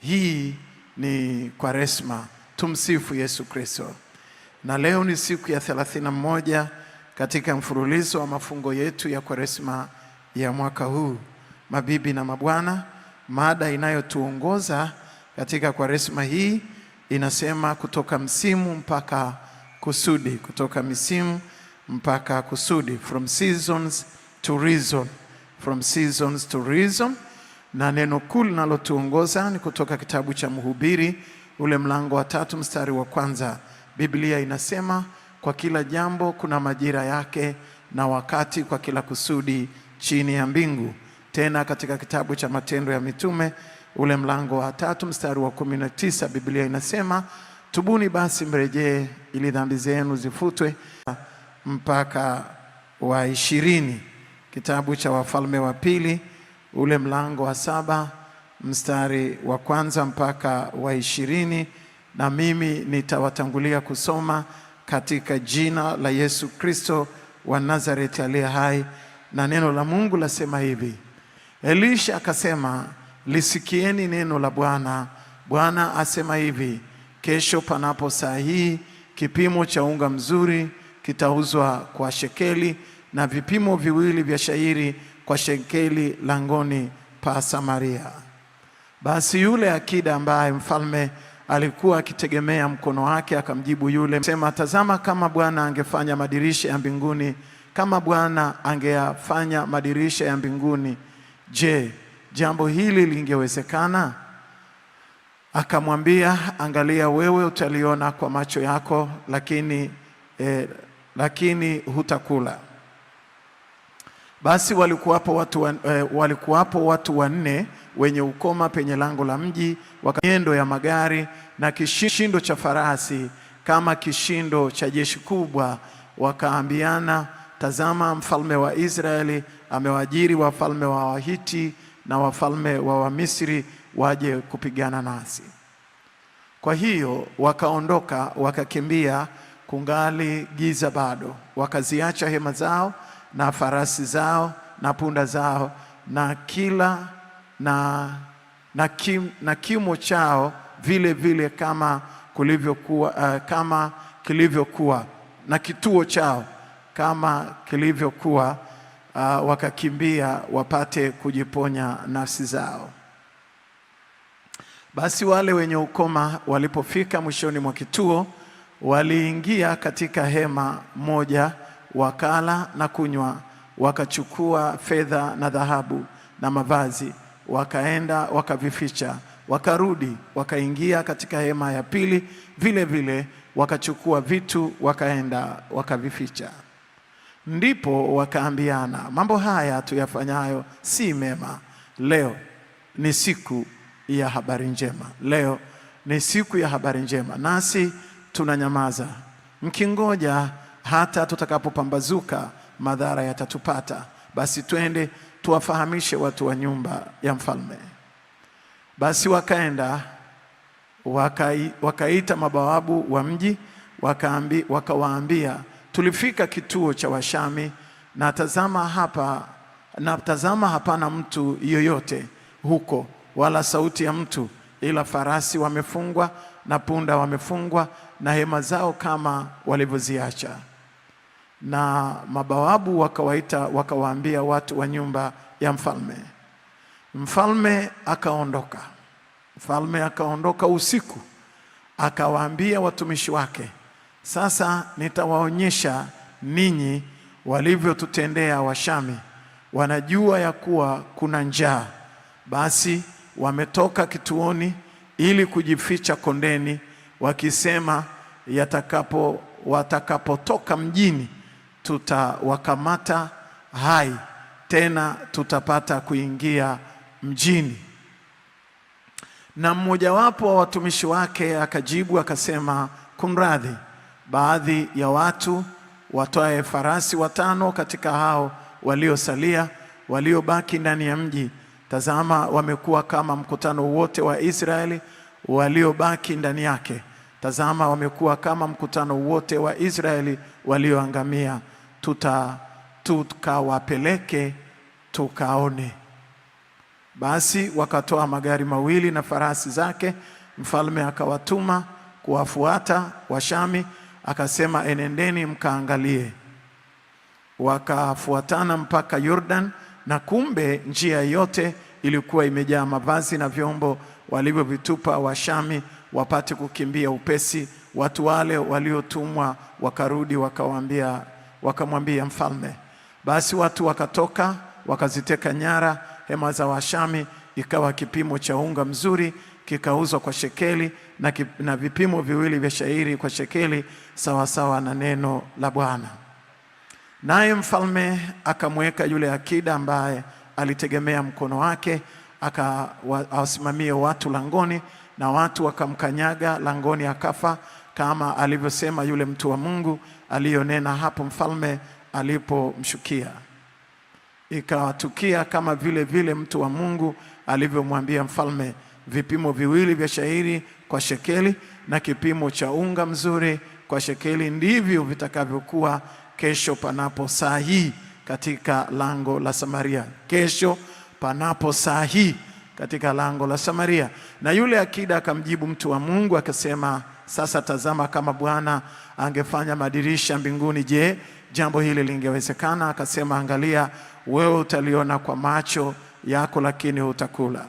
Hii ni Kwaresma. Tumsifu Yesu Kristo. Na leo ni siku ya 31 katika mfululizo wa mafungo yetu ya Kwaresma ya mwaka huu. Mabibi na mabwana, mada inayotuongoza katika Kwaresma hii inasema kutoka msimu mpaka kusudi. Kutoka misimu mpaka kusudi. From seasons to reason. From seasons to reason. Na neno kuu linalotuongoza ni kutoka kitabu cha Mhubiri ule mlango wa 3 mstari wa 1. Biblia inasema kwa kila jambo kuna majira yake na wakati kwa kila kusudi chini ya mbingu. Tena katika kitabu cha Matendo ya Mitume ule mlango wa 3 mstari wa 19, Biblia inasema tubuni basi mrejee ili dhambi zenu zifutwe, mpaka wa 20. Kitabu cha Wafalme wa Pili ule mlango wa 7 mstari wa 1 mpaka wa 20. Na mimi nitawatangulia kusoma katika jina la Yesu Kristo wa Nazareti aliye hai. Na neno la Mungu lasema hivi: Elisha akasema, lisikieni neno la Bwana. Bwana asema hivi, kesho panapo saa hii kipimo cha unga mzuri kitauzwa kwa shekeli, na vipimo viwili vya shairi kwa shekeli langoni pa Samaria. Basi yule akida ambaye mfalme alikuwa akitegemea mkono wake akamjibu yule, sema, tazama, kama Bwana angefanya madirisha ya mbinguni, kama Bwana angeyafanya madirisha ya mbinguni, je, jambo hili lingewezekana? Akamwambia, angalia, wewe utaliona kwa macho yako, lakini hutakula. Basi walikuwapo watu wanne wenye ukoma penye lango la mji, wakanyendo ya magari na kishindo cha farasi kama kishindo cha jeshi kubwa. Wakaambiana, tazama, mfalme wa Israeli amewaajiri wafalme wa Wahiti na wafalme wa Wamisri waje kupigana nasi. Kwa hiyo wakaondoka wakakimbia, kungali giza bado. Wakaziacha hema zao na farasi zao na punda zao na kimo chao vile vile kama kilivyokuwa na kituo chao kama kilivyokuwa, wakakimbia wapate kujiponya nafsi zao. Basi wale wenye ukoma walipofika mwishoni mwa kituo, waliingia katika hema moja, wakala na kunywa, wakachukua fedha na dhahabu na mavazi, wakaenda wakavificha. Wakarudi wakaingia katika hema ya pili vile vile, wakachukua vitu wakaenda wakavificha. Ndipo wakaambiana, mambo haya tuyafanyayo si mema. Leo ni siku ya habari njema. Leo ni siku ya habari njema, nasi tunanyamaza mkingoja hata tutakapopambazuka, madhara yatatupata. Basi twende tuwafahamishe watu wa nyumba ya mfalme. Basi wakaenda wakaita mabawabu wa mji, wakawaambia, tulifika kituo cha Washami, na tazama hapana mtu yoyote huko, wala sauti ya mtu, ila farasi wamefungwa na punda wamefungwa, na hema zao kama walivyoziacha. Na mabawabu wakawaambia watu wa nyumba ya mfalme. Mfalme akaondoka usiku, akawaambia watumishi wake, sasa nitawaonyesha ninyi walivyotutendea Washami. Wanajua ya kuwa kuna njaa, basi wametoka kituoni ili kujificha kondeni, wakisema, watakapotoka mjini tutawakamata hai, tena tutapata kuingia mjini. Na mmojawapo wa watumishi wake akajibu akasema, kumradhi, baadhi ya watu watwae farasi 5 katika hao waliosalia, waliobaki ndani ya mji. Tazama, wamekuwa kama mkutano wote wa Israeli waliobaki ndani yake. Tazama, wamekuwa kama mkutano wote wa Israeli walioangamia. Tukawapeleke tukaone. Basi wakatoa magari mawili na farasi zake. Mfalme akawatuma kuwafuata Washami, akasema, enendeni mkaangalie. Wakafuatana mpaka Yordan, na kumbe njia yote ilikuwa imejaa mavazi na vyombo walivyovitupa Washami wapate kukimbia upesi. Watu wale waliotumwa wakarudi wakamwambia mfalme. Basi watu wakatoka wakaziteka nyara hema za Washami, ikawa kipimo cha unga mzuri kikauzwa kwa shekeli na vipimo viwili vya shairi kwa shekeli, sawasawa na neno la Bwana. Naye mfalme akamweka yule akida ambaye alitegemea mkono wake, akawasimamie watu langoni, na watu wakamkanyaga langoni akafa, kama alivyosema yule mtu wa Mungu aliyonena hapo mfalme alipomshukia. Ikawatukia kama vile mtu wa Mungu alivyomwambia mfalme, vipimo viwili vya shairi kwa shekeli na kipimo cha unga mzuri kwa shekeli ndivyo vitakavyokuwa kesho panapo saa hii katika lango la Samaria. Kesho panapo saa hii katika lango la Samaria. Na yule akida akamjibu mtu wa Mungu akasema, sasa tazama, kama Bwana angefanya madirisha mbinguni, je, jambo hili lingewezekana? Akasema, angalia, wewe utaliona kwa macho yako, lakini hutakula.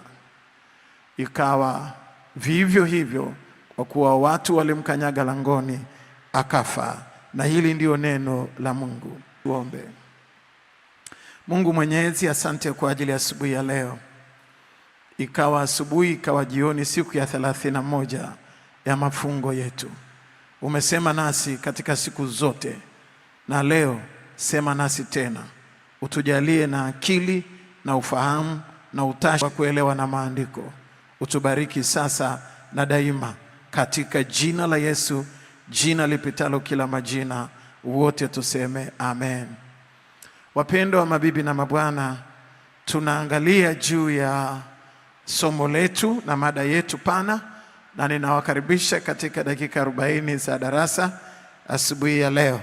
Ikawa vivyo hivyo, kwa kuwa watu walimkanyaga langoni akafa. Na hili ndio neno la Mungu. Tuombe. Mungu Mwenyezi, asante kwa ajili ya asubuhi ya leo. Ikawa asubuhi, ikawa jioni, siku ya 31 ya mafungo yetu. Umesema nasi katika siku zote, na leo sema nasi tena. Utujalie na akili na ufahamu na utashi wa kuelewa na maandiko. Utubariki sasa na daima, katika jina la Yesu, jina lipitalo kila majina, wote tuseme amen. Wapendwa mabibi na mabwana, tunaangalia juu ya somo letu na mada yetu pana, na ninawakaribisha katika dakika 40 za darasa asubuhi ya leo.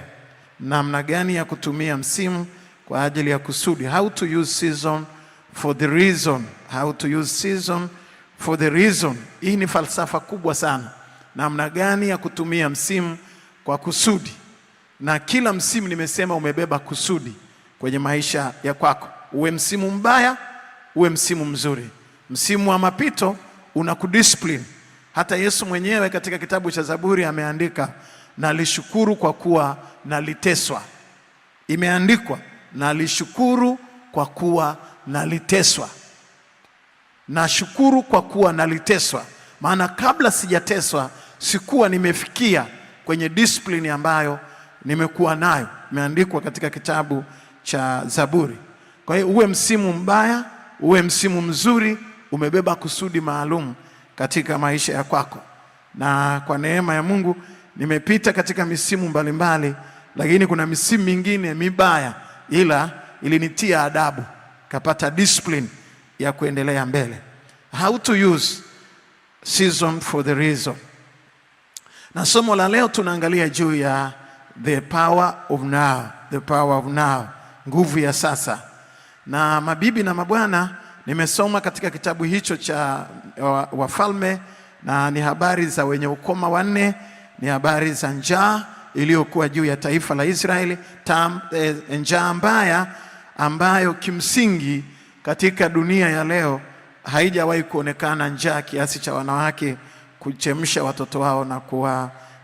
Namna gani ya kutumia msimu kwa ajili ya kusudi. How to use season for the reason. How to use season for the reason. Hii ni falsafa kubwa sana. Namna gani ya kutumia msimu kwa kusudi. Na kila msimu nimesema umebeba kusudi kwenye maisha ya kwako. Uwe msimu mbaya, uwe msimu mzuri. Msimu wa mapito unakudiscipline. Hata Yesu mwenyewe katika kitabu cha Zaburi ameandika, nalishukuru kwa kuwa naliteswa. Imeandikwa, nalishukuru kwa kuwa naliteswa. Nashukuru kwa kuwa naliteswa. Maana kabla sijateswa sikuwa nimefikia kwenye discipline ambayo nimekuwa nayo. Imeandikwa katika kitabu cha Zaburi. Kwa hiyo uwe msimu mbaya, uwe msimu mzuri, umebeba kusudi maalum katika maisha ya kwako. Na kwa neema ya Mungu nimepita katika misimu mbalimbali, lakini kuna misimu mingine mibaya, ila ilinitia adabu, kapata discipline ya kuendelea mbele. How to use season for the reason. Na somo la leo tunaangalia juu ya the power of now. The power of now. Nguvu ya sasa. Na mabibi na mabwana, nimesoma katika kitabu hicho cha Wafalme, na ni habari za wenye ukoma wanne, ni habari za njaa iliyokuwa juu ya taifa la Israeli, njaa mbaya ambayo kimsingi katika dunia ya leo haijawahi kuonekana njaa kiasi cha wanawake kuchemsha watoto wao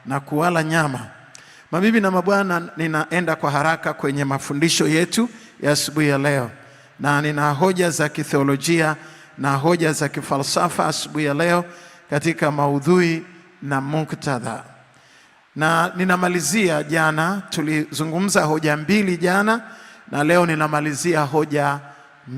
na kuwala nyama. Mabibi na mabwana, ninaenda kwa haraka kwenye mafundisho yetu ya asubuhi ya leo, na nina hoja za kitheolojia na hoja za kifalsafa asubuhi ya leo katika maudhui na muktadha. Na ninamalizia, jana tulizungumza hoja 2 jana, na leo ninamalizia hoja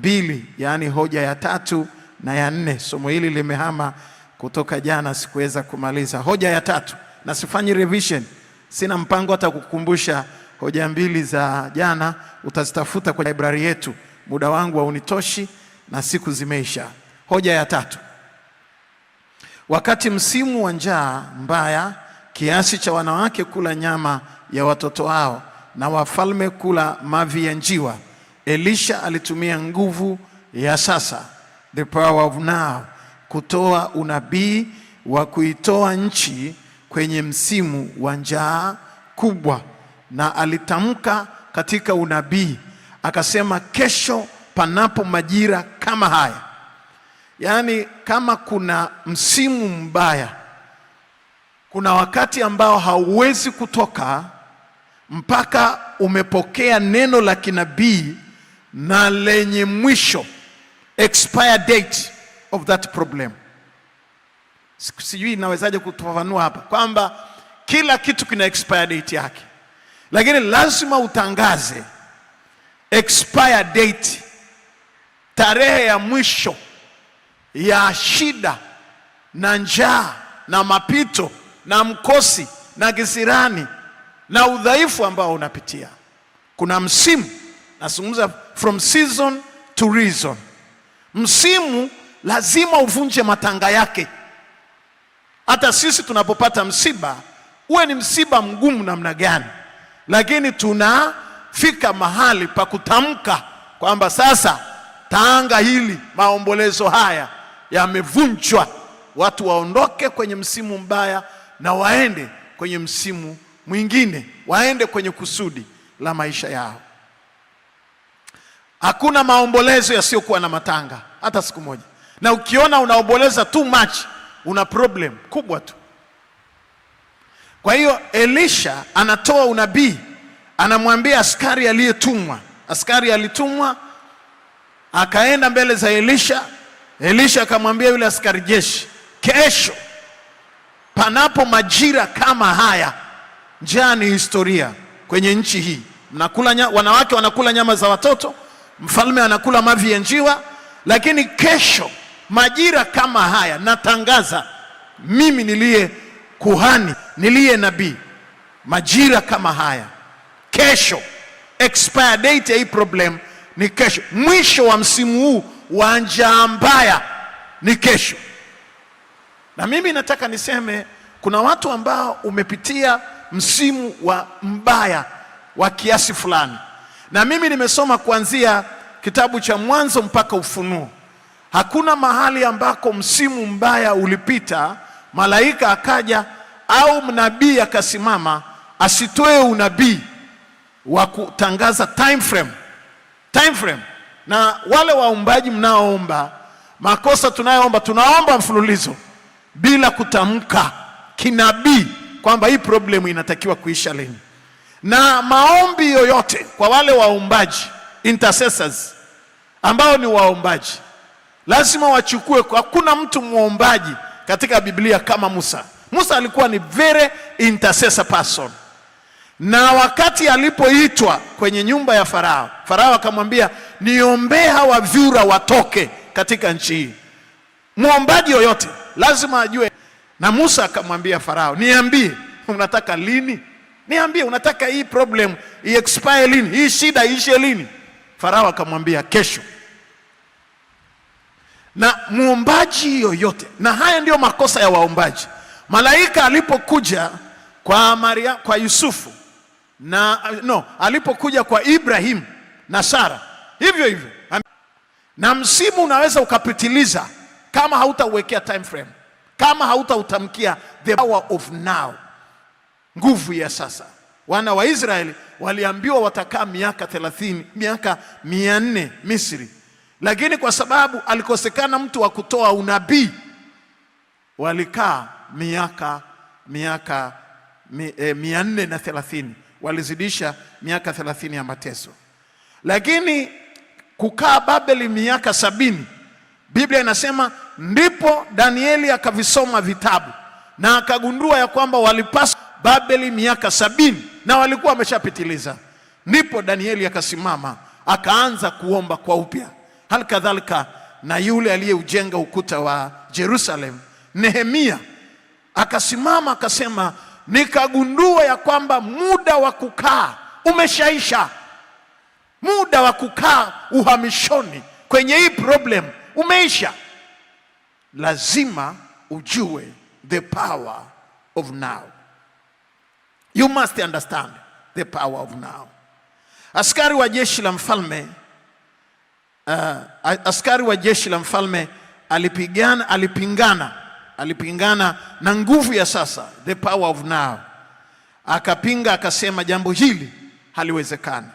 2, yani hoja ya 3 na ya 4. Somo hili limehama kutoka jana, sikuweza kumaliza hoja ya 3 na sifanyi revision. Sina mpango hata kukumbusha hoja 2 za jana, utazitafuta kwa library yetu. Muda wangu haunitoshi na siku zimeisha. Hoja ya 3. Wakati msimu wa njaa mbaya kiasi cha wanawake kula nyama ya watoto wao na wafalme kula mavi ya njiwa, Elisha alitumia nguvu ya sasa The power of now. Kutoa unabii wa kuitoa nchi kwenye msimu wa njaa kubwa. Na alitamka katika unabii, akasema kesho panapo majira kama haya. Yaani kama kuna msimu mbaya, kuna wakati ambao hauwezi kutoka mpaka umepokea neno la kinabii na lenye mwisho, expire date of that problem. Sijui nawezaje kutofanua hapa kwamba kila kitu kina expire date yake, lakini lazima utangaze expire date, tarehe ya mwisho ya shida na njaa na mapito na mkosi na kisirani na udhaifu ambao unapitia. Kuna msimu, nazungumza from season to reason. Msimu lazima uvunje matanga yake. Hata sisi tunapopata msiba, uwe ni msiba mgumu namna gani, lakini tunafika mahali pa kutamka kwamba sasa tanga hili, maombolezo haya yamevunjwa, watu waondoke kwenye msimu mbaya na waende kwenye msimu mwingine, waende kwenye kusudi la maisha yao. Hakuna maombolezo yasiyokuwa na matanga hata siku moja. Na ukiona unaomboleza too much, una problem kubwa tu. Kwa hiyo Elisha anatoa unabii, anamwambia askari aliyetumwa. Askari alitumwa akaenda mbele za Elisha. Elisha akamwambia yule askari jeshi, kesho panapo majira kama haya, njaa ni historia kwenye nchi hii. Wanawake wanakula nyama za watoto, mfalme anakula mavi ya njiwa, lakini kesho majira kama haya, natangaza mimi niliye kuhani, niliye nabii, majira kama haya kesho, expire date ya hii problem ni kesho. Mwisho wa msimu huu wa njaa mbaya ni kesho. Na mimi nataka niseme kuna watu ambao umepitia msimu wa mbaya wa kiasi fulani. Na mimi nimesoma kuanzia kitabu cha Mwanzo mpaka Ufunuo. Hakuna mahali ambako msimu mbaya ulipita, malaika akaja au mnabii akasimama asitoe unabii wa kutangaza time frame. Na wale waombaji mnaoomba, makosa tunayoomba, tunaomba mfululizo bila kutamka kinabii kwamba hii problem inatakiwa kuisha lini. Na maombi yoyote kwa wale waombaji, intercessors ambao ni waombaji, lazima wachukue. Hakuna mtu muombaji katika Biblia kama Musa. Musa alikuwa ni very intercessor person. Na wakati alipoitwa kwenye nyumba ya Farao, Farao akamwambia niombee hawa vyura watoke katika nchi hii. Muombaji yoyote lazima ajue. Na Musa akamwambia Farao, niambie unataka lini? Niambie unataka hii problem expire lini? Hii shida iishe lini? Farao akamwambia kesho. Na muombaji yoyote, na haya ndio makosa ya waombaji. Malaika alipokuja kwa Yusufu alipokuja kwa Ibrahim na Sara, hivyo hivyo. Na msimu unaweza ukapitiliza kama hautauwekea time frame, kama hautautamkia the power of now, nguvu ya sasa. Wana wa Israeli waliambiwa watakaa miaka 30, miaka 400 Misri, lakini kwa sababu alikosekana mtu wa kutoa unabii, walikaa miaka 430, walizidisha miaka 30 ya mateso. Lakini kukaa Babeli miaka 70, Biblia inasema ndipo Danieli akavisoma vitabu na akagundua ya kwamba walipaswa Babeli miaka 70 na walikuwa wameshapitiliza. Ndipo Danieli akasimama akaanza kuomba kwa upya. Hali kadhalika na yule aliyeujenga ukuta wa Jerusalem, Nehemia, akasimama akasema nikagundua ya kwamba muda wa kukaa umeshaisha. Muda wa kukaa uhamishoni kwenye hii problem umeisha. Lazima ujue the power of now. You must understand the power of now. Askari wa jeshi la mfalme askari wa jeshi la mfalme alipingana na nguvu ya sasa, the power of now. Akapinga, akasema jambo hili haliwezekani,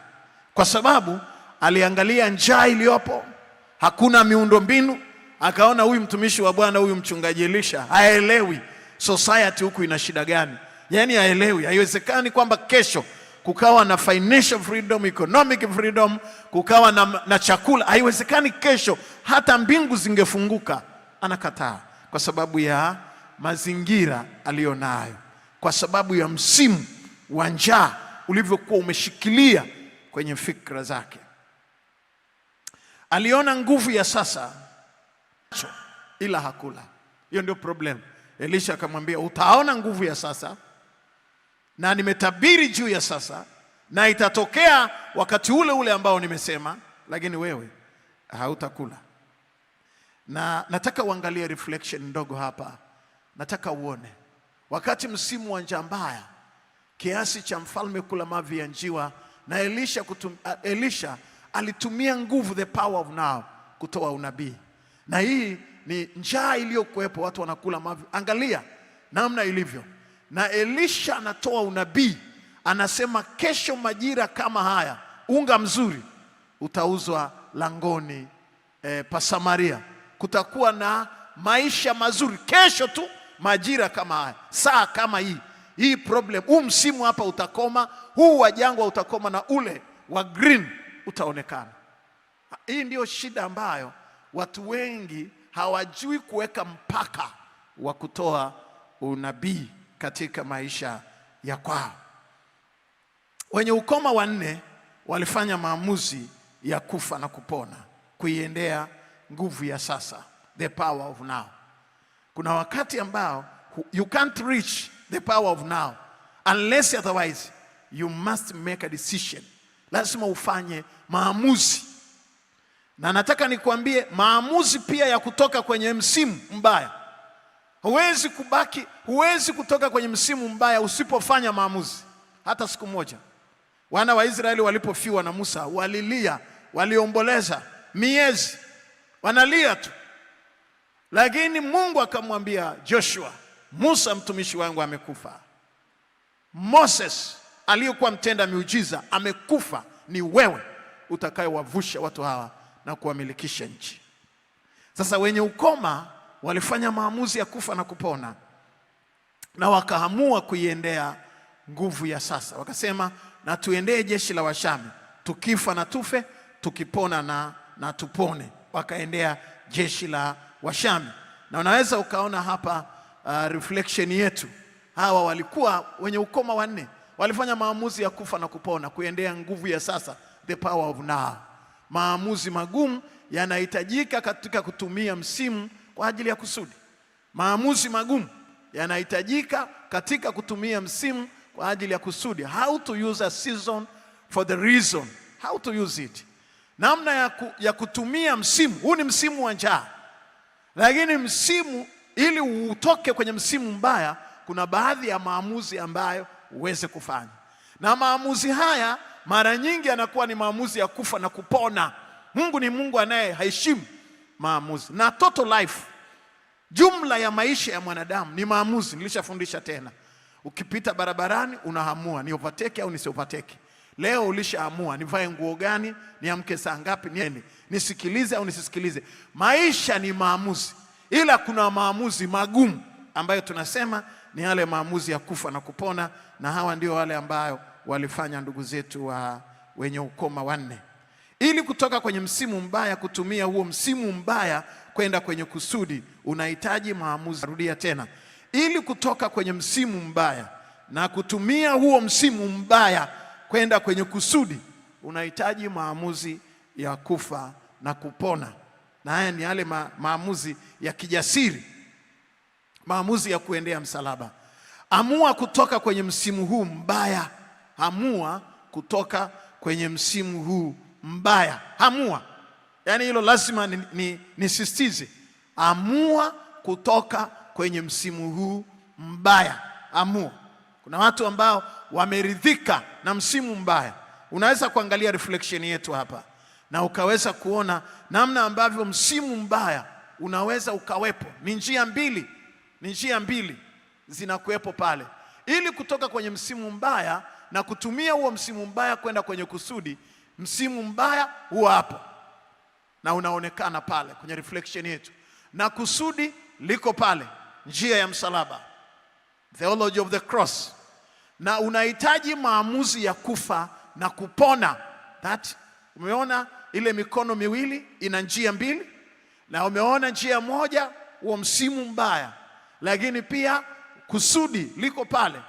kwa sababu aliangalia njaa iliyopo, hakuna miundombinu. Akaona huyu mtumishi wa Bwana, huyu mchungaji Elisha haelewi society huku ina shida gani. Yani haelewi, haiwezekani kwamba kesho kukawa na financial freedom, economic freedom, kukawa na chakula. Haiwezekani kesho hata mbingu zingefunguka. Anakataa kwa sababu ya mazingira aliyonayo, kwa sababu ya msimu wa njaa ulivyokuwa umeshikilia kwenye fikra zake. Aliona nguvu ya sasa ila hakula. Hiyo ndio problem. Elisha akamwambia, utaona nguvu ya sasa na nimetabiri juu ya sasa, na itatokea wakati ule ule ambao nimesema, lakini wewe hautakula. Na nataka uangalie reflection ndogo hapa. Nataka uone wakati msimu wa njaa mbaya kiasi cha mfalme kula mavi ya njiwa, na Elisha alitumia nguvu, the power of now, kutoa unabii. Na hii ni njaa iliyokuwepo, watu wanakula mavi. Angalia namna ilivyo. Na Elisha anatoa unabii, anasema kesho majira kama haya unga mzuri utauzwa langoni pa Samaria. Kutakuwa na maisha mazuri kesho tu, majira kama haya, saa kama hii problem, msimu hapa utakoma, huu wa jangwa utakoma, na ule wa green utaonekana. Hii ndio shida ambayo watu wengi hawajui kuweka mpaka wa kutoa unabii katika maisha ya kwao. Wenye ukoma 4 walifanya maamuzi ya kufa na kupona, kuiendea nguvu ya sasa, the power of now. Kuna wakati ambao you can't reach the power of now unless otherwise you must make a decision. Lazima ufanye maamuzi. Na nataka nikuambie maamuzi pia ya kutoka kwenye msimu mbaya. Huwezi kutoka kwenye msimu mbaya usipofanya maamuzi hata siku moja. Wana wa Israeli walipofiwa na Musa walilia, waliomboleza miezi, wanalia tu. Lakini Mungu akamwambia Joshua, Musa mtumishi wangu amekufa. Moses aliyekuwa mtenda miujiza amekufa, ni wewe utakayewavusha watu hawa na kuwamilikisha nchi. Sasa wenye ukoma walifanya maamuzi ya kufa na kupona, na wakaamua kuiendea nguvu ya sasa. Wakasema, na tuendee jeshi la Washami, tukifa na tufe, tukipona na tupone. Wakaendea jeshi la Washami. Na unaweza ukaona hapa reflection yetu. Hawa walikuwa wenye ukoma 4, walifanya maamuzi ya kufa na kupona, kuendea nguvu ya sasa, the power of now. Maamuzi magumu yanahitajika katika kutumia msimu kwa ajili ya kusudi. Maamuzi magumu yanahitajika katika kutumia msimu kwa ajili ya kusudi. How to use a season for the reason. How to use it. Namna ya kutumia msimu. Huu ni msimu wa njaa. Lakini msimu, ili utoke kwenye msimu mbaya, kuna baadhi ya maamuzi ambayo uweze kufanya. Na maamuzi haya mara nyingi yanakuwa ni maamuzi ya kufa na kupona. Mungu ni Mungu anayeheshimu maamuzi. Na total life, jumla ya maisha ya mwanadamu ni maamuzi. Nilishafundisha tena. Ukipita barabarani unaamua ni overtake au nisi overtake. Leo ulishaamua nivae nguo gani, niamke saa ngapi, niende, nisikilize au nisisikilize. Maisha ni maamuzi. Ila kuna maamuzi magumu ambayo tunasema ni yale maamuzi ya kufa na kupona, na hawa ndio wale ambayo walifanya ndugu zetu wenye ukoma 4. Ili kutoka kwenye msimu mbaya, kutumia huo msimu mbaya kwenda kwenye kusudi, unahitaji maamuzi. Rudia tena. Ili kutoka kwenye msimu mbaya na kutumia huo msimu mbaya kwenda kwenye kusudi, unahitaji maamuzi ya kufa na kupona. Na haya ni yale maamuzi ya kijasiri, maamuzi ya kuendea msalaba. Amua kutoka kwenye msimu huu mbaya. Amua kutoka kwenye msimu huu mbaya. Amua. Yaani hilo lazima nisisitize. Amua kutoka kwenye msimu huu mbaya. Amua. Kuna watu ambao wameridhika na msimu mbaya. Unaweza kuangalia reflection yetu hapa. na ukaweza kuona namna ambavyo msimu mbaya unaweza ukawepo. Ni njia mbili zinakuwepo pale, ili kutoka kwenye msimu mbaya na kutumia huo msimu mbaya kwenda kwenye kusudi. Msimu mbaya huwa hapo na unaonekana pale kwenye reflection yetu, na kusudi liko pale, njia ya msalaba, theology of the cross. Na unahitaji maamuzi ya kufa na kupona. Umeona ile mikono miwili ina njia mbili, na umeona njia moja huo msimu mbaya, lakini pia kusudi liko pale,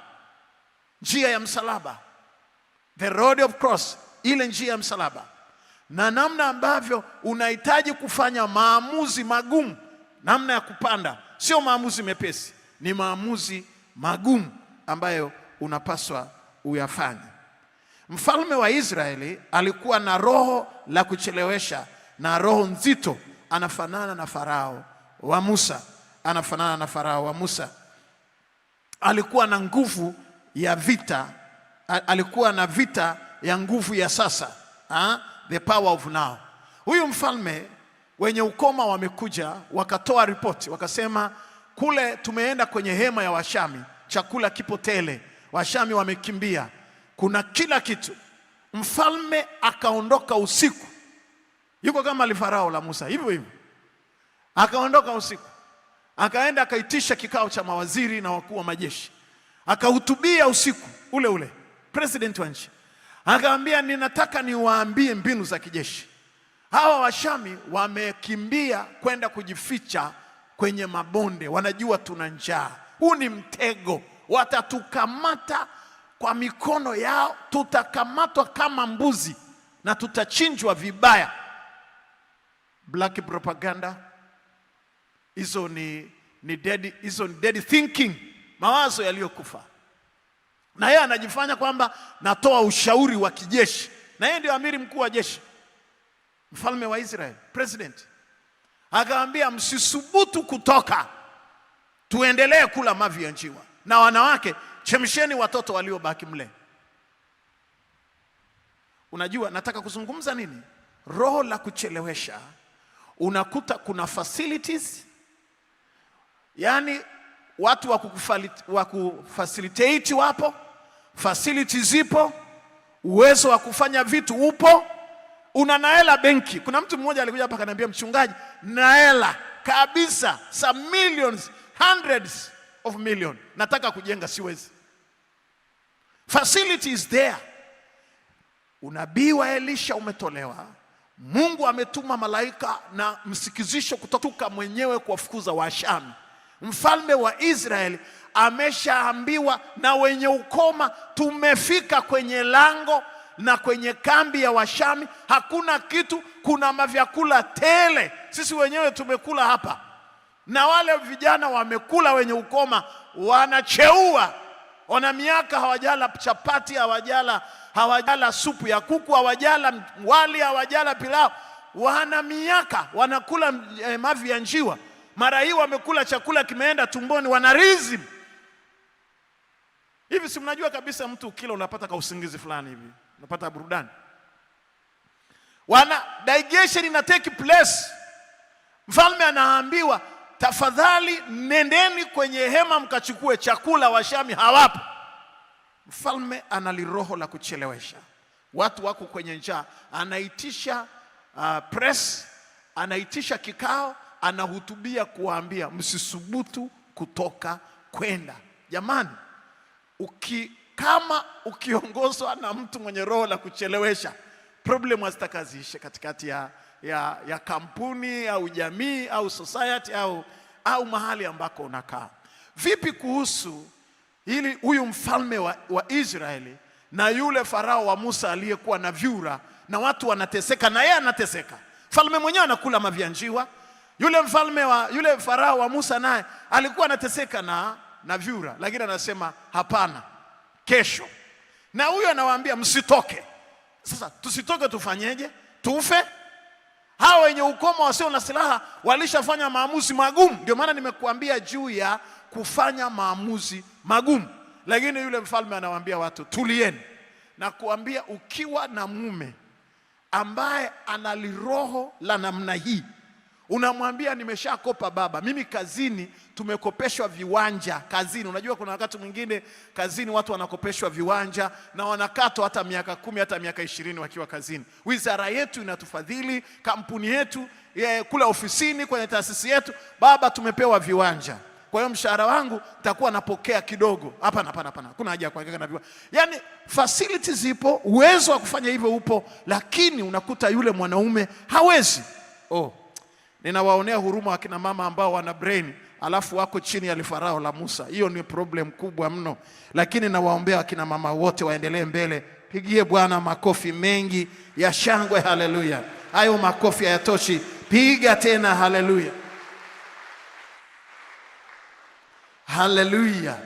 njia ya msalaba, the road of cross, ile njia ya msalaba. Na namna ambavyo unahitaji kufanya maamuzi magumu, namna ya kupanda, sio maamuzi mepesi, ni maamuzi magumu ambayo unapaswa uyafanye. Mfalme wa Israeli alikuwa na roho la kuchelewesha na roho nzito, anafanana na Farao wa Musa. Alikuwa na nguvu ya vita, alikuwa na vita ya nguvu ya sasa, the power of now. Huyu mfalme wenye ukoma wamekuja wakatoa ripoti, wakasema kule tumeenda kwenye hema ya Washami, chakula kipo tele, Washami wamekimbia, kuna kila kitu. Mfalme akaondoka usiku, yuko kama Farao la Musa hivyo, akaondoka usiku, akaenda akaitisha kikao cha mawaziri na wakuu wa majeshi, akahutubia usiku ule president wa nchi, akaambia ninataka niwaambie mbinu za kijeshi. Hawa Washami wamekimbia kwenda kujificha kwenye mabonde, wanajua tuna njaa, huu ni mtego, watatukamata kwa mikono yao, tutakamatwa kama mbuzi na tutachinjwa vibaya. Black propaganda, hizo ni dead thinking, mawazo yaliyokufa. Na yeye anajifanya kwamba natoa ushauri wa kijeshi, na yeye ndio amiri mkuu wa jeshi, mfalme wa Israel, president. Akaambia msisubutu kutoka, tuendelee kula mavi ya njiwa, na wanawake chemsheni watoto waliobaki mle. Unajua nataka kuzungumza nini? Roho la kuchelewesha. Unakuta kuna facilities, yani watu wa kufacilitate wapo, facilities zipo, uwezo wa kufanya vitu upo, una naela benki. Kuna mtu mmoja alikuja hapa akaniambia, mchungaji, naela kabisa, some millions, hundreds of million, nataka kujenga, siwezi. Facilities there. Unabii wa Elisha umetolewa, Mungu ametuma malaika na msikizisho kutoka mwenyewe kuwafukuza Washami. Mfalme wa Israeli ameshaambiwa na wenye ukoma, tumefika kwenye lango na kwenye kambi ya Washami, hakuna kitu, kuna mavyakula tele, sisi wenyewe tumekula hapa. Na wale vijana wamekula, wenye ukoma wanacheua, wana miaka hawajala chapati, hawajala supu ya kuku, hawajala wali, hawajala pilau, wana miaka wanakula mavi ya njiwa. Mara hii wamekula chakula kimeenda tumboni, wanarizi hivi. Si mnajua kabisa mtu kila unapata ka usingizi fulani hivi, unapata burudani, wana digestion ina take place. Mfalme anaambiwa, tafadhali nendeni kwenye hema mkachukue chakula, Washami hawapo. Mfalme analiroho la kuchelewesha, watu wako kwenye njaa, anaitisha press, anaitisha kikao, anahutubia kuwaambia msisubutu kutoka kwenda. Jamani, kama ukiongozwa na mtu mwenye roho la kuchelewesha, problem hazitakaziisha katikati ya kampuni au jamii au society au mahali ambako unakaa. Vipi kuhusu huyu mfalme wa Israeli na yule Farao wa Musa aliyekuwa na vyura, na watu wanateseka na yeye anateseka? Mfalme mwenyewe anakula mavianjiwa, yule Farao wa Musa naye alikuwa anateseka na vyura, lakini anasema hapana, kesho. Na huyo anawaambia msitoke. Sasa tusitoke tufanyeje? Tufe? Hao wenye ukoma wasio na silaha walishafanya maamuzi magumu. Ndio maana nimekuambia juu ya kufanya maamuzi magumu. Lakini yule mfalme anawaambia watu tulieni, na kuambia ukiwa na mume ambaye analiroho la namna hii. Unamwambia nimeshakopa baba, mimi kazini tumekopeshwa viwanja kazini. Unajua kuna wakati mwingine kazini watu wanakopeshwa viwanja na wanakatwa hata miaka 10 hata miaka 20 wakiwa kazini. Wizara yetu inatufadhili, kampuni yetu, kula ofisini, kwenye taasisi yetu, baba tumepewa viwanja. Kwa hiyo mshahara wangu nitakuwa napokea kidogo. Hapana. Kuna haja ya kuhangaika na viwanja. Yaani facilities zipo, uwezo wa kufanya hivyo upo, lakini unakuta yule mwanaume hawezi. Ninawaonea huruma wakina mama ambao wana brain alafu wako chini ya lifarao la Musa. Hiyo ni problem kubwa mno. Lakini nawaombea wakina mama wote waendelee mbele. Pigie Bwana makofi mengi ya shangwe, haleluya. Hayo makofi hayatoshi, piga tena haleluya. Haleluya.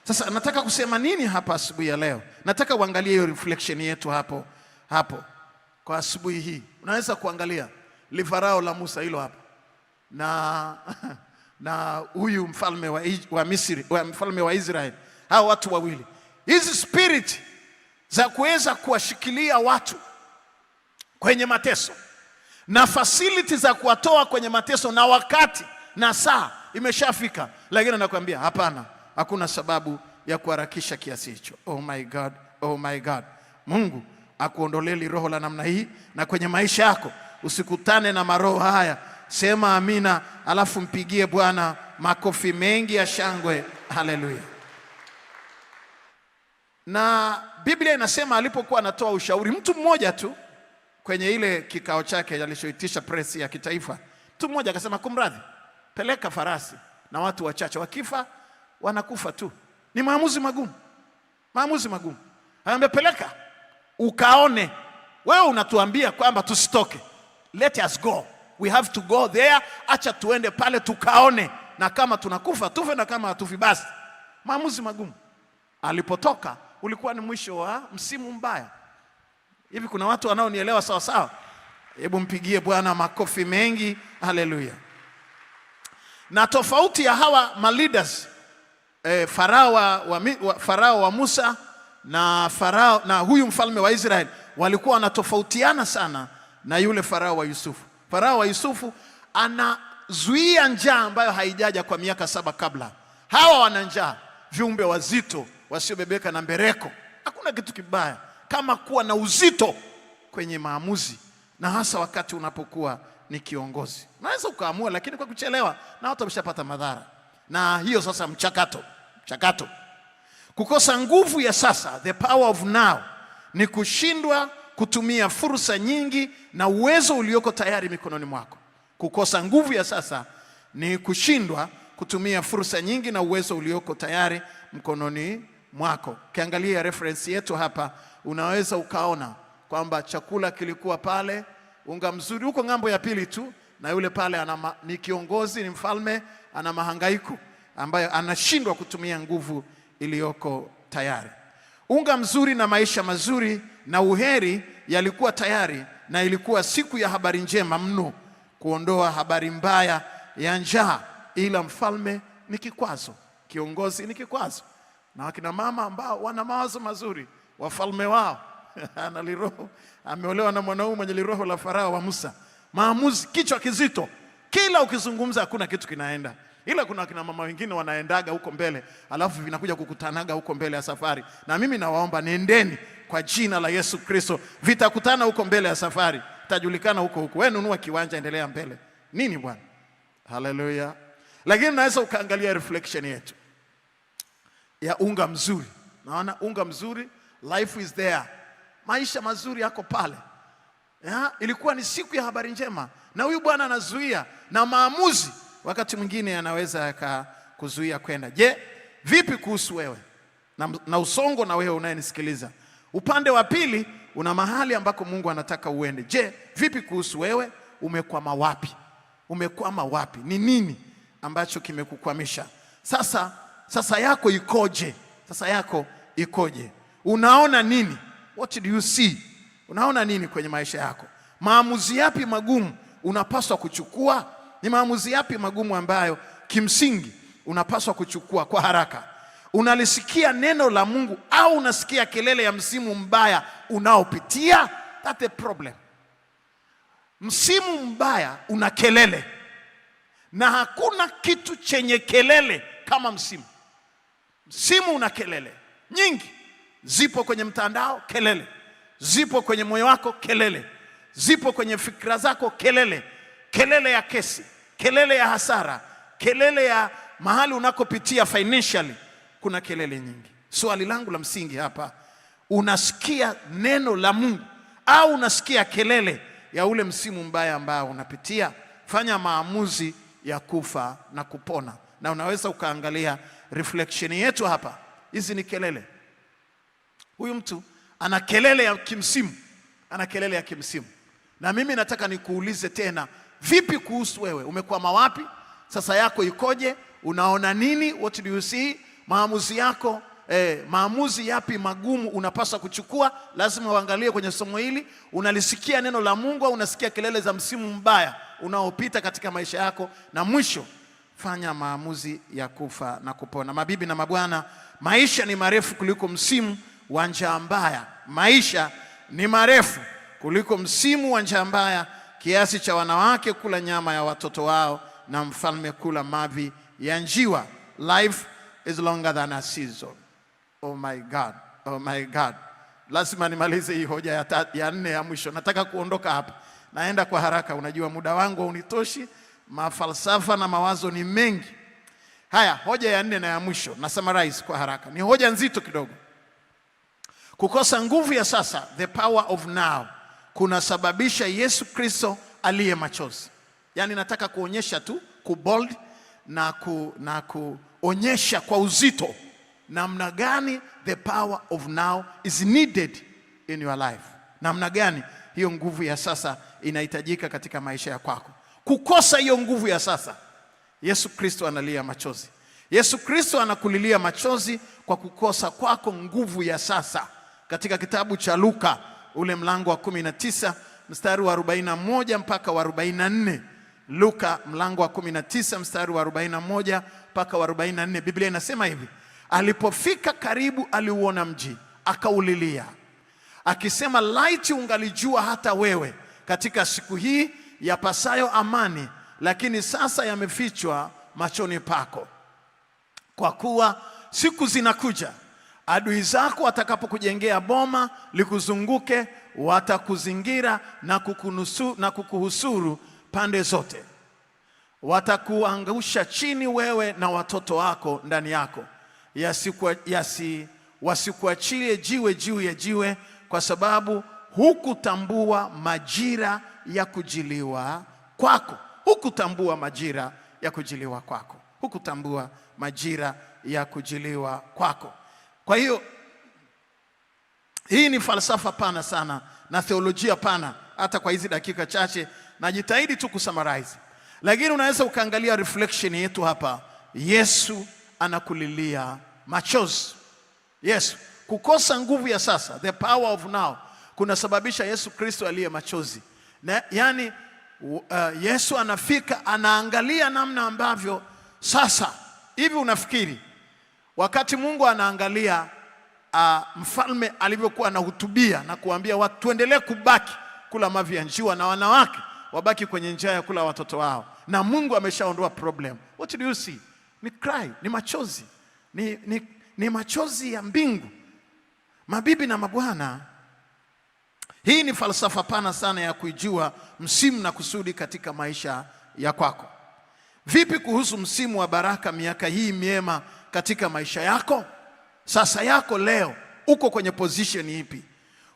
Sasa nataka kusema nini hapa asubuhi ya leo? Nataka uangalie hiyo reflection yetu hapo kwa asubuhi hii. Unaweza kuangalia lifarao la Musa hilo hapa na huyu mfalme wa Misri, mfalme wa Israeli. Hao watu wawili, hizi spirit za kuweza kuwashikilia watu kwenye mateso na facility za kuwatoa kwenye mateso, na wakati na saa imeshafika, lakini nakwambia hapana, hakuna sababu ya kuharakisha kiasi hicho. Oh my God. Mungu akuondolee roho la namna hii, na kwenye maisha yako usikutane na maroho haya. Sema amina, alafu mpigie Bwana makofi mengi ya shangwe, haleluya. Na Biblia inasema alipokuwa anatoa ushauri, mtu mmoja tu kwenye ile kikao chake alichoitisha press ya kitaifa, mtu mmoja akasema, kumradhi, peleka farasi na watu wachache, wakifa wanakufa tu. Ni maamuzi magumu. Anambia peleka ukaone. Wewe unatuambia kwamba tusitoke. Let us go. We have to go there. Acha tuende pale tukaone, na kama tunakufa tufe, na kama hatufi basi. Maamuzi magumu. Alipotoka ulikuwa ni mwisho wa msimu mbaya. Hivi kuna watu wanaonielewa sawa sawa? Hebu mpigie Bwana makofi mengi, haleluya. Na tofauti ya hawa leaders, Farao wa Musa na huyu mfalme wa Israeli, walikuwa wanatofautiana sana na yule Farao wa Yusufu. Farao wa Yusufu anazuia njaa ambayo haijaja kwa miaka 7 kabla. Hawa wana njaa, viumbe wazito wasiobebeka na mbereko. Hakuna kitu kibaya kama kuwa na uzito kwenye maamuzi, na hasa wakati unapokuwa ni kiongozi. Unaweza ukaamua, lakini kwa kuchelewa na watu wameshapata madhara. Na hiyo sasa mchakato. Kukosa nguvu ya sasa, the power of now, ni kushindwa kutumia fursa nyingi na uwezo ulioko tayari mikononi mwako. Kukosa nguvu ya sasa ni kushindwa kutumia fursa nyingi na uwezo ulioko tayari mkononi mwako. Kiangalia reference yetu hapa, unaweza ukaona kwamba chakula kilikuwa pale, unga mzuri huko ngambo ya pili tu, na yule pale ni kiongozi, ni mfalme, ana mahangaiko ambayo anashindwa kutumia nguvu iliyoko tayari. Unga mzuri na maisha mazuri na uheri yalikuwa tayari, na ilikuwa siku ya habari njema mno kuondoa habari mbaya ya njaa. Ila mfalme ni kikwazo, kiongozi ni kikwazo, na wakina mama ambao wana mawazo mazuri, wafalme wao ana liroho, ameolewa na mwanaume mwenye liroho la Farao wa Musa. Maamuzi kichwa kizito, kila ukizungumza hakuna kitu kinaenda. Ila kuna wakina mama wengine wanaendaga huko mbele, alafu vinakuja kukutanaga huko mbele ya safari. Na mimi nawaomba nendeni kwa jina la Yesu Kristo, vitakutana huko mbele ya safari, tajulikana huko. Wewe nunua kiwanja, endelea mbele. Nini bwana? Haleluya. Lakini naweza ukaangalia reflection yetu ya unga mzuri. Naona unga mzuri, life is there. Maisha mazuri yako pale. Ilikuwa ni siku ya habari njema, na huyu bwana anazuia, na maamuzi wakati mwingine yanaweza yakakuzuia kwenda. Je, vipi kuhusu wewe na usongo, na wewe unayenisikiliza? Upande wa pili una mahali ambako Mungu anataka uende. Je, vipi kuhusu wewe? Umekwama wapi? Ni nini ambacho kimekukwamisha? Sasa yako ikoje? Unaona nini? What do you see? Unaona nini kwenye maisha yako? Maamuzi yapi magumu unapaswa kuchukua? Ni maamuzi yapi magumu ambayo kimsingi unapaswa kuchukua kwa haraka? Unalisikia neno la Mungu au unasikia kelele ya msimu mbaya unaopitia? That's the problem. Msimu mbaya una kelele, na hakuna kitu chenye kelele kama msimu. Msimu una kelele nyingi, zipo kwenye mtandao kelele, zipo kwenye moyo wako kelele, zipo kwenye fikra zako kelele, kelele ya kesi, kelele ya hasara, kelele ya mahali unakopitia financially, kuna kelele nyingi. Swali langu la msingi hapa, unasikia neno la Mungu au unasikia kelele ya ule msimu mbaya ambao unapitia? Fanya maamuzi ya kufa na kupona. Na unaweza ukaangalia reflection yetu hapa. Hizi ni kelele. Huyu mtu ana kelele ya kimsimu, ana kelele ya kimsimu. Na mimi nataka nikuulize tena, vipi kuhusu wewe? Umekwama wapi? Sasa yako ikoje? Unaona nini? What do you see? Maamuzi yako, maamuzi yapi magumu unapaswa kuchukua? Lazima uangalie kwenye somo hili. Unalisikia neno la Mungu au unasikia kelele za msimu mbaya unaopita katika maisha yako? Na mwisho, fanya maamuzi ya kufa na kupona. Mabibi na mabwana, maisha ni marefu kuliko msimu wa njaa mbaya. Maisha ni marefu kuliko msimu wa njaa mbaya, kiasi cha wanawake kula nyama ya watoto wao na mfalme kula mavi ya njiwa. Life is longer than a season. Oh my God, oh my God. Lazima nimalize hii hoja ya 4 ya mwisho. Nataka kuondoka hapa, naenda kwa haraka. Unajua muda wangu haunitoshi, mafalsafa na mawazo ni mengi. Haya, hoja ya 4 na ya mwisho, na summarize kwa haraka. Ni hoja nzito kidogo. Kukosa nguvu ya sasa, the power of now, kunasababisha Yesu Kristo aliye machozi. Yani nataka kuonyesha tu, kubold na kuonyesha kwa uzito namna gani the power of now is needed in your life. Namna gani hiyo nguvu ya sasa inahitajika katika maisha ya kwako. Kukosa hiyo nguvu ya sasa, Yesu Kristo analia machozi. Yesu Kristo anakulilia machozi kwa kukosa kwako nguvu ya sasa. Katika kitabu cha Luka ule mlango wa 19 mstari wa 41 mpaka wa 44. Luka mlango wa 19 mstari wa 41 mpaka wa 44. Biblia inasema hivi: alipofika karibu aliuona mji, akaulilia akisema, laiti ungalijua hata wewe katika siku hii yapasayo amani, lakini sasa yamefichwa machoni pako. Kwa kuwa siku zinakuja, adui zako watakapokujengea boma likuzunguke, watakuzingira na kukuhusuru pande zote. Watakuangusha chini, wewe na watoto wako ndani yako. Wasikuachilie jiwe juu ya jiwe, kwa sababu hukutambua majira ya kujiliwa kwako. Hukutambua majira ya kujiliwa kwako. Hukutambua majira ya kujiliwa kwako. Kwa hiyo hii ni falsafa pana sana na theolojia pana. Hata kwa hizi dakika chache najitahidi tu kusummarize, lakini unaweza ukaangalia reflection yetu hapa. Yesu anakulilia machozi. Yesu, kukosa nguvu ya sasa, the power of now, kunasababisha Yesu Kristo aliye machozi. Na yani Yesu anafika, anaangalia namna ambavyo sasa hivi. Unafikiri wakati Mungu anaangalia mfalme alivyokuwa anahutubia na kuambia watu tuendelee kubaki kula mavi ya njiwa na wanawake wabaki kwenye njaa ya kula watoto wao, na Mungu ameshaondoa problem, what do you see? Ni cry, ni machozi, ni machozi ya mbingu. Mabibi na mabwana, hii ni falsafa pana sana ya kuijua msimu na kusudi katika maisha ya kwako. Vipi kuhusu msimu wa baraka, miaka hii miema katika maisha yako? Sasa yako leo uko kwenye position ipi?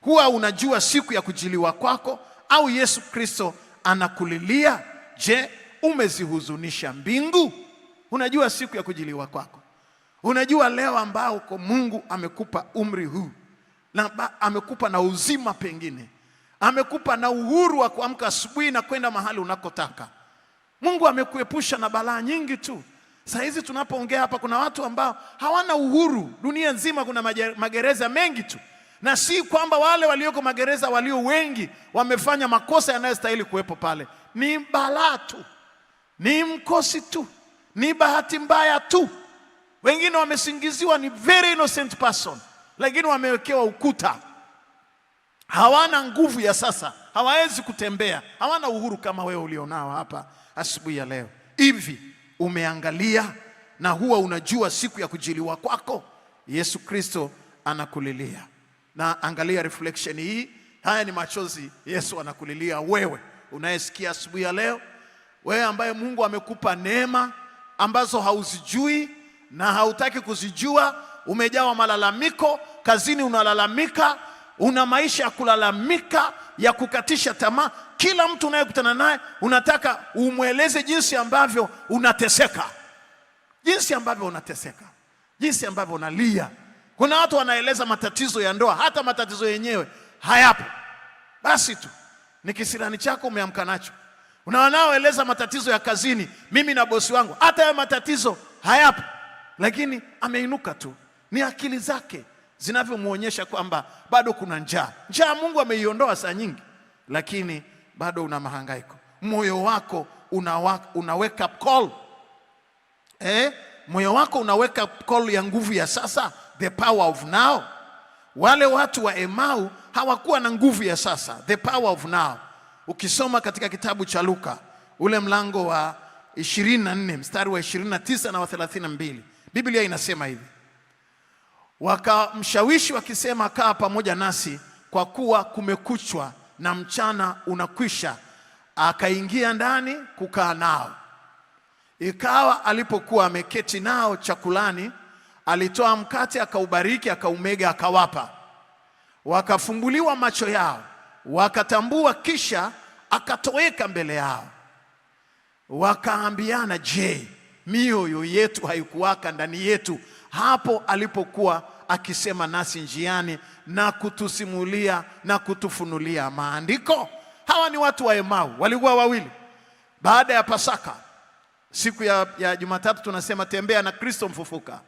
Huwa unajua siku ya kujiliwa kwako au Yesu Kristo anakulilia? Je, umezihuzunisha mbingu? Unajua siku ya kujiliwa kwako? Unajua leo ambao kwa Mungu amekupa umri huu na amekupa na uzima, pengine amekupa na uhuru wa kuamka asubuhi na kwenda mahali unakotaka. Mungu amekuepusha na balaa nyingi tu. Saa hizi tunapoongea hapa kuna watu ambao hawana uhuru. Dunia nzima kuna magereza mengi tu, na si kwamba wale walioko magereza walio wengi wamefanya makosa yanayostahili kuwepo pale. Ni balaa tu, ni mkosi tu, ni bahati mbaya tu. Wengine wamesingiziwa ni very innocent person, lakini wamewekewa ukuta. hawana nguvu ya sasa, hawawezi kutembea, hawana uhuru kama wewe ulionao hapa asubuhi ya leo. Hivi umeangalia na huwa unajua siku ya kujiliwa kwako Yesu Kristo anakulilia. Na angalia reflection hii, haya ni machozi Yesu anakulilia wewe unayesikia asubuhi ya leo, wewe ambaye Mungu amekupa neema ambazo hauzijui na hautaki kuzijua. Umejawa malalamiko, kazini unalalamika, una maisha ya kulalamika, ya kukatisha tamaa. Kila mtu unayekutana naye unataka umweleze jinsi ambavyo unateseka, jinsi ambavyo unateseka, jinsi ambavyo unalia. Kuna watu wanaeleza matatizo ya ndoa, hata matatizo yenyewe hayapo. Basi tu ni kisirani chako umeamka nacho. Una wanaoeleza matatizo ya kazini, mimi na bosi wangu, hata ya matatizo hayapo, lakini ameinuka tu. Ni akili zake zinavyomuonyesha kwamba bado kuna njaa. Njaa Mungu ameiondoa saa nyingi, lakini bado una mahangaiko. Moyo wako una wake up call. Moyo wako una wake up call ya nguvu ya sasa, the power of now. Wale watu wa Emau hawakuwa na nguvu ya sasa, the power of now. Ukisoma katika kitabu cha Luka ule mlango wa 24 mstari wa 29 na wa 32, Biblia inasema hivi: wakamshawishi wakisema, kaa pamoja nasi kwa kuwa kumekuchwa na mchana unakwisha. Akaingia ndani kukaa nao. Ikawa alipokuwa ameketi nao chakulani, alitoa mkate, akaubariki, akaumega, akawapa. Wakafumbuliwa macho yao, wakatambua, kisha akatoweka mbele yao. Wakaambiana, je, mioyo yetu haikuwaka ndani yetu hapo alipokuwa akisema nasi njiani na kutusimulia na kutufunulia maandiko? Hawa ni watu wa Emau, walikuwa wawili. Baada ya Pasaka, siku ya Jumatatu tunasema tembea na Kristo mfufuka.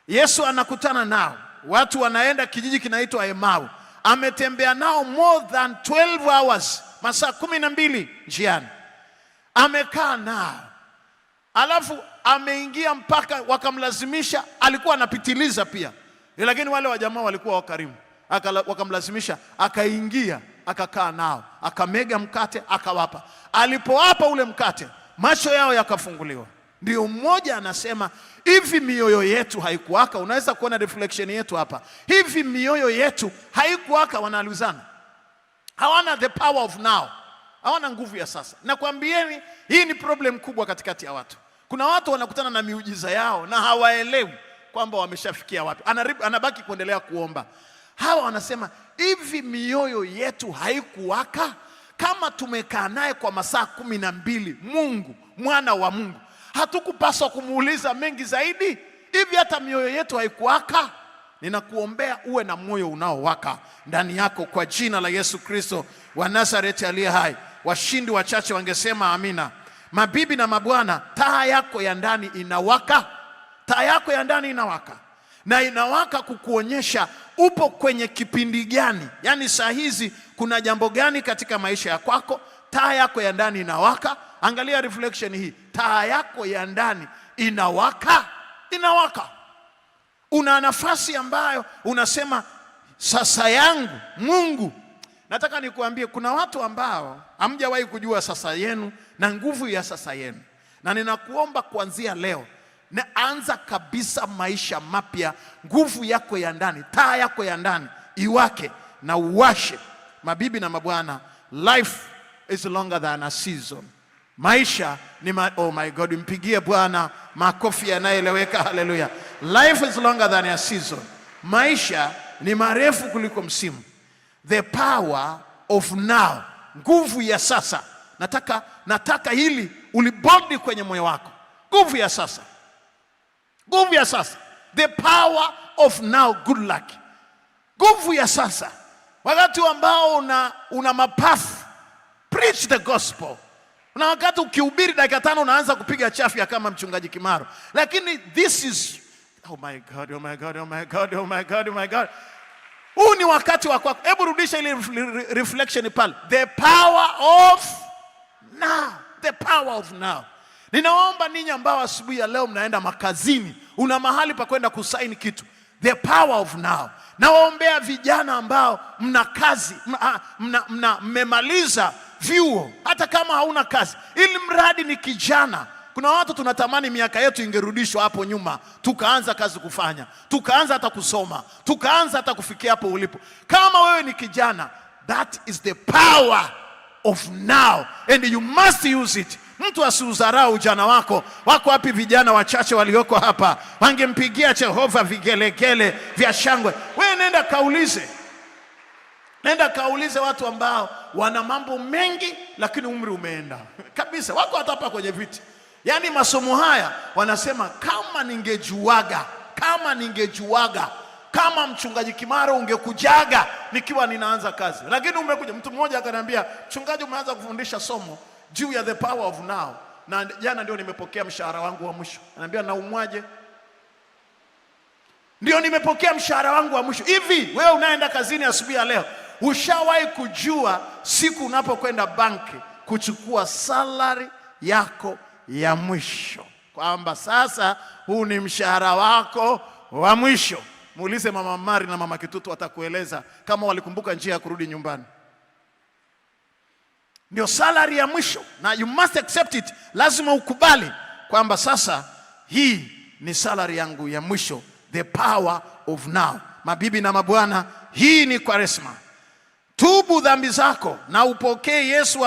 Yesu anakutana nao, watu wanaenda kijiji kinaitwa Emau. Ametembea nao more than 12 hours, masaa 12 njiani. Amekaa nao, alafu ameingia mpaka wakamlazimisha. Alikuwa anapitiliza pia, lakini wale wa jamaa walikuwa wakarimu, wakamlazimisha akaingia, akakaa nao, akamega mkate, akawapa. Alipowapa ule mkate, macho yao yakafunguliwa. Ndio mmoja anasema, hivi mioyo yetu haikuwaka? Unaweza kuona reflection yetu hapa. Hivi mioyo yetu haikuwaka? Wanaulizana, hawana the power of now, hawana nguvu ya sasa. Nakwambieni, hii ni problem kubwa katikati ya watu. Kuna watu wanakutana na miujiza yao na hawaelewi kwamba wameshafikia wapi. Anabaki kuendelea kuomba. Hawa wanasema, hivi mioyo yetu haikuwaka? Kama tumekaa naye kwa masaa 12, Mungu, mwana wa Mungu, hatukupaswa kumuuliza mengi zaidi? Hivi hata mioyo yetu haikuwaka? Ninakuombea uwe na moyo unaowaka ndani yako kwa jina la Yesu Kristo wa Nazareti aliye hai. Washindi wachache wangesema amina. Mabibi na mabwana, taa yako ya ndani inawaka. Taa yako ya ndani inawaka, na inawaka kukuonyesha upo kwenye kipindi gani. Yaani saa hizi kuna jambo gani katika maisha ya kwako. Taa yako ya ndani inawaka. Angalia reflection hii, taa yako ya ndani inawaka, inawaka. Una nafasi ambayo unasema, sasa yangu Mungu. Nataka nikuambie, kuna watu ambao hamjawahi kujua sasa yenu na nguvu ya sasa yenu. Na ninakuomba kuanzia leo, anza kabisa maisha mapya. Nguvu yako ya ndani, taa yako ya ndani iwake na uwashe. Mabibi na mabwana, life is longer than a season. Maisha ni oh my God, mpigie Bwana makofi yanayoeleweka. Haleluya. Life is longer than a season. Maisha ni marefu kuliko msimu. The power of now, nguvu ya sasa. Nataka hili ulibodi kwenye moyo wako. Nguvu ya sasa, nguvu ya sasa. The power of now. Good luck. Nguvu ya sasa, wakati ambao una mapafu. Preach the gospel. Na wakati ukihubiri dakika 5 unaanza kupiga chafya kama mchungaji Kimaro. Lakini this is, oh my God, oh my God, oh my God, oh my God, oh my God. Huu ni wakati wa kwako. Hebu rudisha ile reflection pale. The power of now. The power of now. Ninaomba ninyi ambao asubuhi ya leo mnaenda makazini, una mahali pa kwenda kusaini kitu. The power of now. Nawaombea vijana ambao mna kazi, mmemaliza vyuo, hata kama hauna kazi, ili mradi ni kijana. Kuna watu tunatamani miaka yetu ingerudishwa hapo nyuma, tukaanza kazi kufanya, tukaanza hata kusoma, tukaanza hata kufikia hapo ulipo. Kama wewe ni kijana, that is the power of now and you must use it. Mtu asiudharau ujana wako. Wako wapi vijana wachache walioko hapa wangempigia Jehova vigelegele vya shangwe? Wewe nenda kaulize. Nenda kaulize watu ambao wana mambo mengi lakini umri umeenda kabisa. Wako hata hapa kwenye viti. Yaani masomo haya wanasema kama mchungaji Kimaro ungekujaga nikiwa ninaanza kazi. Lakini umekuja. Mtu mmoja akaniambia, mchungaji umeanza kufundisha somo juu ya the power of now, na jana ndio nimepokea mshahara wangu wa mwisho. Ananiambia naumwaje? Ndio nimepokea mshahara wangu wa mwisho. Hivi wewe unaenda kazini asubuhi ya leo, ushawahi kujua siku unapokwenda banki kuchukua salary yako ya mwisho, kwamba sasa huu ni mshahara wako wa mwisho? Muulize mama Mari na mama Kitutu, watakueleza kama walikumbuka njia ya kurudi nyumbani. Ndio salary ya mwisho, na you must accept it. Lazima ukubali kwamba sasa hii ni salary yangu ya mwisho. The power of now. Mabibi na mabwana, hii ni Kwaresma. Tubu dhambi zako na upokee Yesu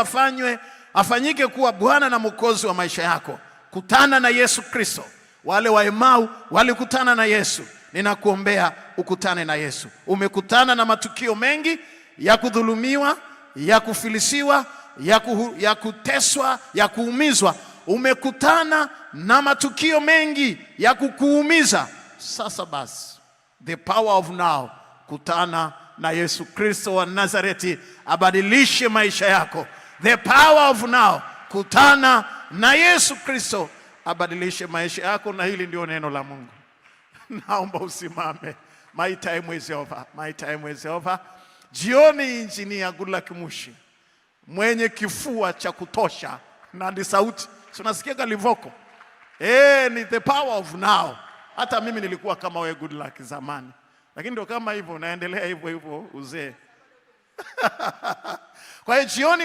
afanyike kuwa Bwana na Mwokozi wa maisha yako. Kutana na Yesu Kristo. Wale wa Emau walikutana na Yesu. Ninakuombea ukutane na Yesu. Umekutana na matukio mengi ya kudhulumiwa, ya kufilisiwa, ya kuteswa, ya kuumizwa. Umekutana na matukio mengi ya kukuumiza. Sasa basi, the power of now, kutana na Yesu Kristo wa Nazareti abadilishe maisha yako. The power of now, kutana na Yesu Kristo abadilishe maisha yako. Na hili ndio neno la Mungu. Naomba usimame. My time is over. My time is over. Jioni Engineer Goodluck Mushi, mwenye kifua cha kutosha na ndi sauti. So nasikia galivoko. Ni the power of now. Hata mimi nilikuwa kama wewe Goodluck zamani. Lakini ndio kama hivyo naendelea hivyo uzee. Kwa hiyo jioni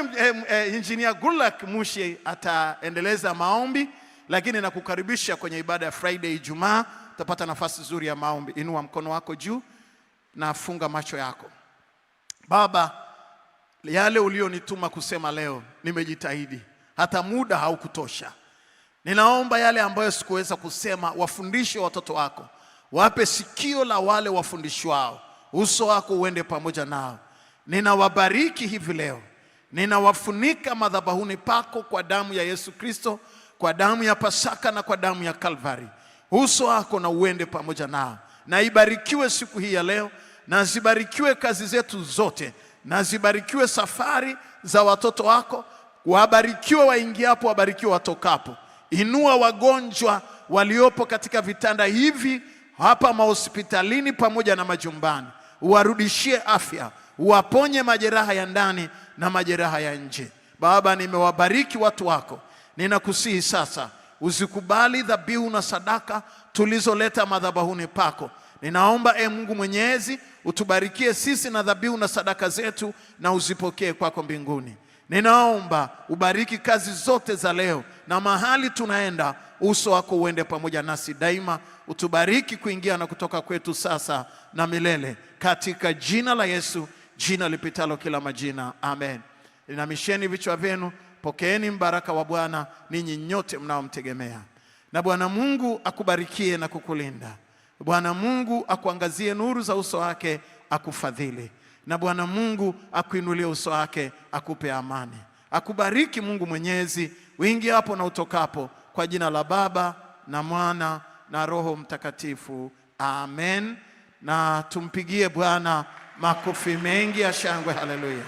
Engineer Goodluck Mushi ataendeleza maombi, lakini nakukaribisha kwenye ibada ya Friday Ijumaa. Utapata nafasi nzuri ya maombi. Inua mkono wako juu na funga macho yako. Baba, yale ulionituma kusema leo nimejitahidi, hata muda haukutosha. Ninaomba yale ambayo sikuweza kusema, wafundishe watoto wako. Wape sikio la wale wafundishwao. Uso wako uende pamoja nao. Ninawabariki hivi leo. Ninawafunika madhabahuni pako kwa damu ya Yesu Kristo, kwa damu ya Pasaka na kwa damu ya Kalvari. Uso wako na uende pamoja nao. Na ibarikiwe siku hii ya leo, na zibarikiwe kazi zetu zote, na zibarikiwe safari za watoto wako. Wabarikiwe waingiapo, wabarikiwe watokapo. Inua wagonjwa waliopo katika vitanda hivi hapa mahospitalini pamoja na majumbani. Uwarudishie afya, uwaponye majeraha ya ndani na majeraha ya nje. Baba, nimewabariki watu wako. Ninakusihi sasa uzikubali dhabihu na sadaka tulizoleta madhabahuni pako. Ninaomba Mungu Mwenyezi, utubarikie sisi na dhabihu na sadaka zetu, na uzipokee kwako mbinguni. Ninaomba ubariki kazi zote za leo, na mahali tunaenda uso wako uende pamoja nasi daima. Utubariki kuingia na kutoka kwetu sasa na milele, katika jina la Yesu, jina lipitalo kila majina. Amen. Inamisheni vichwa vyenu. Pokeeni mbaraka wa Bwana ninyi nyote mnaomtegemea. Na Bwana Mungu akubarikie na kukulinda. Bwana Mungu akuangazie nuru za uso wake, akufadhili. Na Bwana Mungu akuinulie uso wake, akupe amani. Akubariki Mungu Mwenyezi, uingie hapo na utokapo, kwa jina la Baba na Mwana na Roho Mtakatifu. Amen. Na tumpigie Bwana makofi mengi ya shangwe. Haleluya.